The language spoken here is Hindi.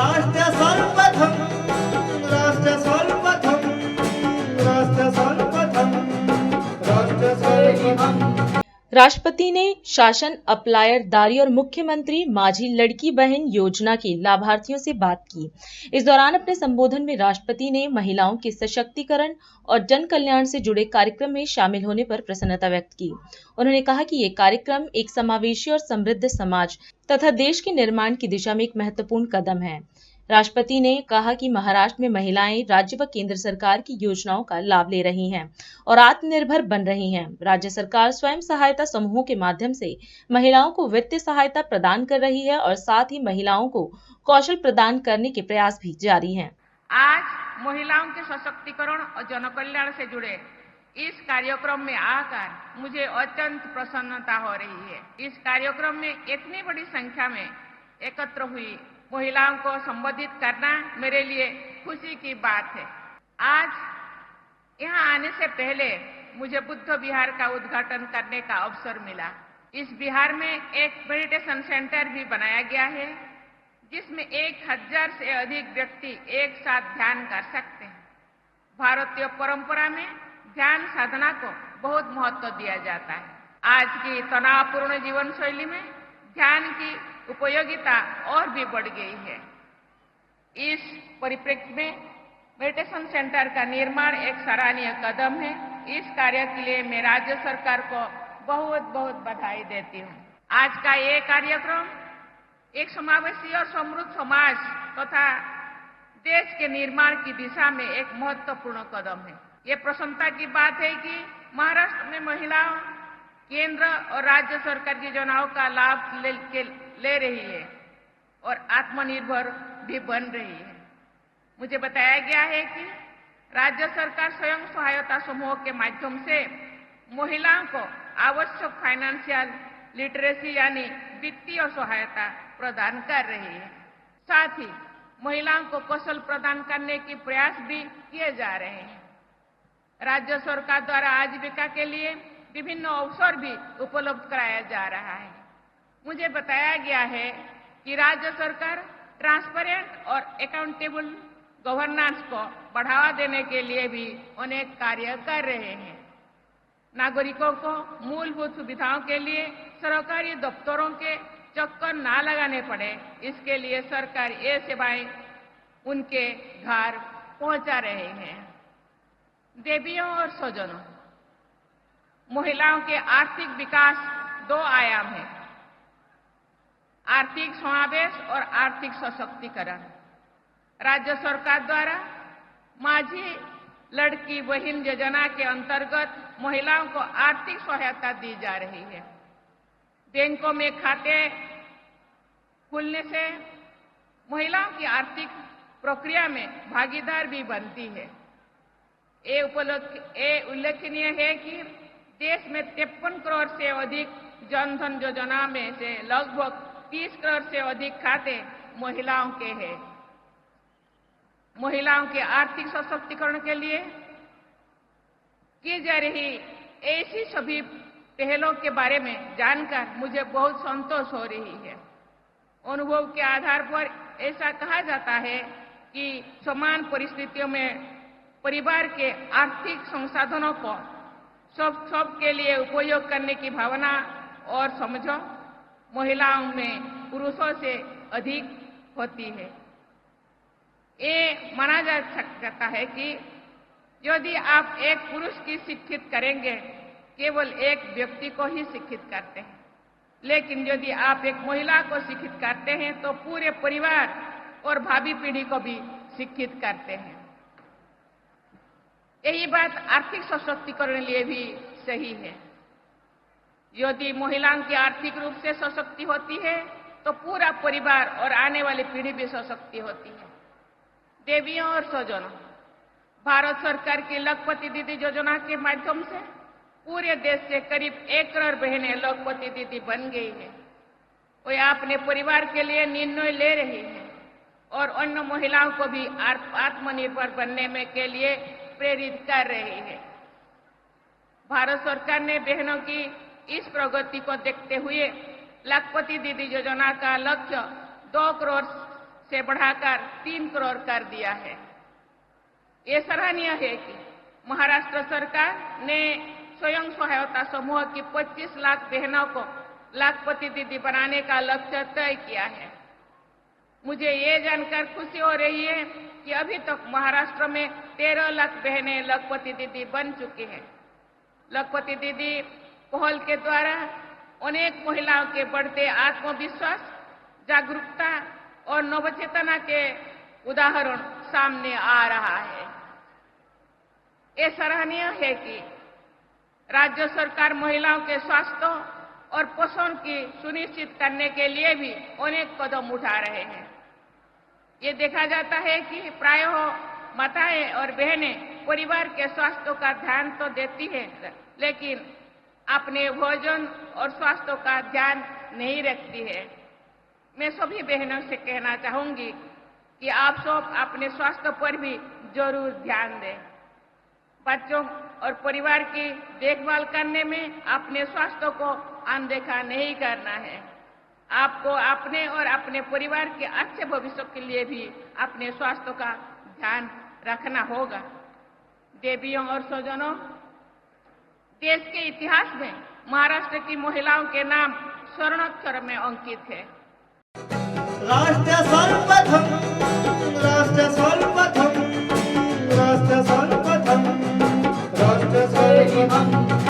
राष्ट्र सर्वप्रथम राष्ट्र सर्वप्रथम राष्ट्र सर्वप्रथम राष्ट्र सर्वप्रथम। राष्ट्रपति ने शासन अप्लायरदारी और मुख्यमंत्री माझी लड़की बहन योजना के लाभार्थियों से बात की। इस दौरान अपने संबोधन में राष्ट्रपति ने महिलाओं के सशक्तिकरण और जन कल्याण से जुड़े कार्यक्रम में शामिल होने पर प्रसन्नता व्यक्त की। उन्होंने कहा कि ये कार्यक्रम एक समावेशी और समृद्ध समाज तथा देश के निर्माण की दिशा में एक महत्वपूर्ण कदम है। राष्ट्रपति ने कहा कि महाराष्ट्र में महिलाएं राज्य व केंद्र सरकार की योजनाओं का लाभ ले रही हैं और आत्मनिर्भर बन रही हैं। राज्य सरकार स्वयं सहायता समूहों के माध्यम से महिलाओं को वित्तीय सहायता प्रदान कर रही है और साथ ही महिलाओं को कौशल प्रदान करने के प्रयास भी जारी हैं। आज महिलाओं के सशक्तिकरण और जन कल्याण से जुड़े इस कार्यक्रम में आकर मुझे अत्यंत प्रसन्नता हो रही है। इस कार्यक्रम में इतनी बड़ी संख्या में एकत्र हुई महिलाओं को संबोधित करना मेरे लिए खुशी की बात है। आज यहाँ आने से पहले मुझे बुद्ध विहार का उद्घाटन करने का अवसर मिला। इस विहार में एक मेडिटेशन सेंटर भी बनाया गया है जिसमें 1000 से अधिक व्यक्ति एक साथ ध्यान कर सकते हैं। भारतीय परंपरा में ध्यान साधना को बहुत महत्व दिया जाता है। आज की तनावपूर्ण जीवन शैली में ध्यान की उपयोगिता और भी बढ़ गई है। इस परिप्रेक्ष्य में मेडिटेशन सेंटर का निर्माण एक सराहनीय कदम है। इस कार्य के लिए मैं राज्य सरकार को बहुत बहुत बधाई देती हूँ। आज का ये कार्यक्रम एक समावेशी और समृद्ध समाज तथा देश के निर्माण की दिशा में एक महत्वपूर्ण कदम है। ये प्रसन्नता की बात है कि महाराष्ट्र में महिलाओं केंद्र और राज्य सरकार की योजनाओं का लाभ ले रही है और आत्मनिर्भर भी बन रही है। मुझे बताया गया है कि राज्य सरकार स्वयं सहायता समूहों के माध्यम से महिलाओं को आवश्यक फाइनेंशियल लिटरेसी यानी वित्तीय सहायता प्रदान कर रही है। साथ ही महिलाओं को कौशल प्रदान करने के प्रयास भी किए जा रहे हैं। राज्य सरकार द्वारा आजीविका के लिए विभिन्न अवसर भी उपलब्ध कराया जा रहा है। मुझे बताया गया है कि राज्य सरकार ट्रांसपेरेंट और अकाउंटेबल गवर्नेंस को बढ़ावा देने के लिए भी अनेक कार्य कर रहे हैं। नागरिकों को मूलभूत सुविधाओं के लिए सरकारी दफ्तरों के चक्कर ना लगाने पड़े, इसके लिए सरकार ये सेवाएं उनके घर पहुंचा रहे हैं। देवियों और स्वजनों, महिलाओं के आर्थिक विकास 2 आयाम है, आर्थिक समावेश और आर्थिक सशक्तिकरण। राज्य सरकार द्वारा माझी लड़की बहन योजना के अंतर्गत महिलाओं को आर्थिक सहायता दी जा रही है। बैंकों में खाते खुलने से महिलाओं की आर्थिक प्रक्रिया में भागीदार भी बनती है। ये उल्लेखनीय है कि देश में 53 करोड़ से अधिक जनधन योजना में से लगभग 30 करोड़ से अधिक खाते महिलाओं के हैं। महिलाओं के आर्थिक सशक्तिकरण के लिए की जा रही ऐसी सभी पहलों के बारे में जानकर मुझे बहुत संतोष हो रही है। अनुभव के आधार पर ऐसा कहा जाता है कि समान परिस्थितियों में परिवार के आर्थिक संसाधनों को सब के लिए उपयोग करने की भावना और समझ महिलाओं में पुरुषों से अधिक होती है। ये माना जा सकता है कि यदि आप एक पुरुष की शिक्षित करेंगे, केवल एक व्यक्ति को ही शिक्षित करते हैं, लेकिन यदि आप एक महिला को शिक्षित करते हैं तो पूरे परिवार और भावी पीढ़ी को भी शिक्षित करते हैं। यही बात आर्थिक सशक्तिकरण के लिए भी सही है। यदि महिलाओं की आर्थिक रूप से सशक्ति होती है तो पूरा परिवार और आने वाली पीढ़ी भी सशक्ति होती है। देवियों और स्वजनों, भारत सरकार की लखपति दीदी योजना के माध्यम से पूरे देश से करीब 1 करोड़ बहनें लखपति दीदी बन गई है। वे अपने परिवार के लिए निर्णय ले रही है और अन्य महिलाओं को भी आत्मनिर्भर बनने में के लिए प्रेरित कर रही है। भारत सरकार ने बहनों की इस प्रगति को देखते हुए लखपति दीदी योजना का लक्ष्य 2 करोड़ से बढ़ाकर 3 करोड़ कर दिया है। ये सराहनीय है कि महाराष्ट्र सरकार ने स्वयं सहायता समूह की 25 लाख बहनों को लाखपति दीदी बनाने का लक्ष्य तय किया है। मुझे ये जानकर खुशी हो रही है कि अभी तक महाराष्ट्र में 13 लाख बहनें लखपति दीदी बन चुकी हैं। लखपति दीदी पहल के द्वारा अनेक महिलाओं के बढ़ते आत्मविश्वास, जागरूकता और नवचेतना के उदाहरण सामने आ रहा है। ये सराहनीय है कि राज्य सरकार महिलाओं के स्वास्थ्य और पोषण की सुनिश्चित करने के लिए भी अनेक कदम उठा रहे हैं। ये देखा जाता है कि प्रायः माताएं और बहनें परिवार के स्वास्थ्य का ध्यान तो देती हैं, लेकिन अपने भोजन और स्वास्थ्य का ध्यान नहीं रखती है। मैं सभी बहनों से कहना चाहूंगी कि आप सब अपने स्वास्थ्य पर भी जरूर ध्यान दें। बच्चों और परिवार की देखभाल करने में अपने स्वास्थ्य को अनदेखा नहीं करना है। आपको अपने और अपने परिवार के अच्छे भविष्य के लिए भी अपने स्वास्थ्य का ध्यान रखना होगा। देवियों और स्वजनों, देश के इतिहास में महाराष्ट्र की महिलाओं के नाम स्वर्णाक्षर में अंकित है। राष्ट्र सर्वप्रथम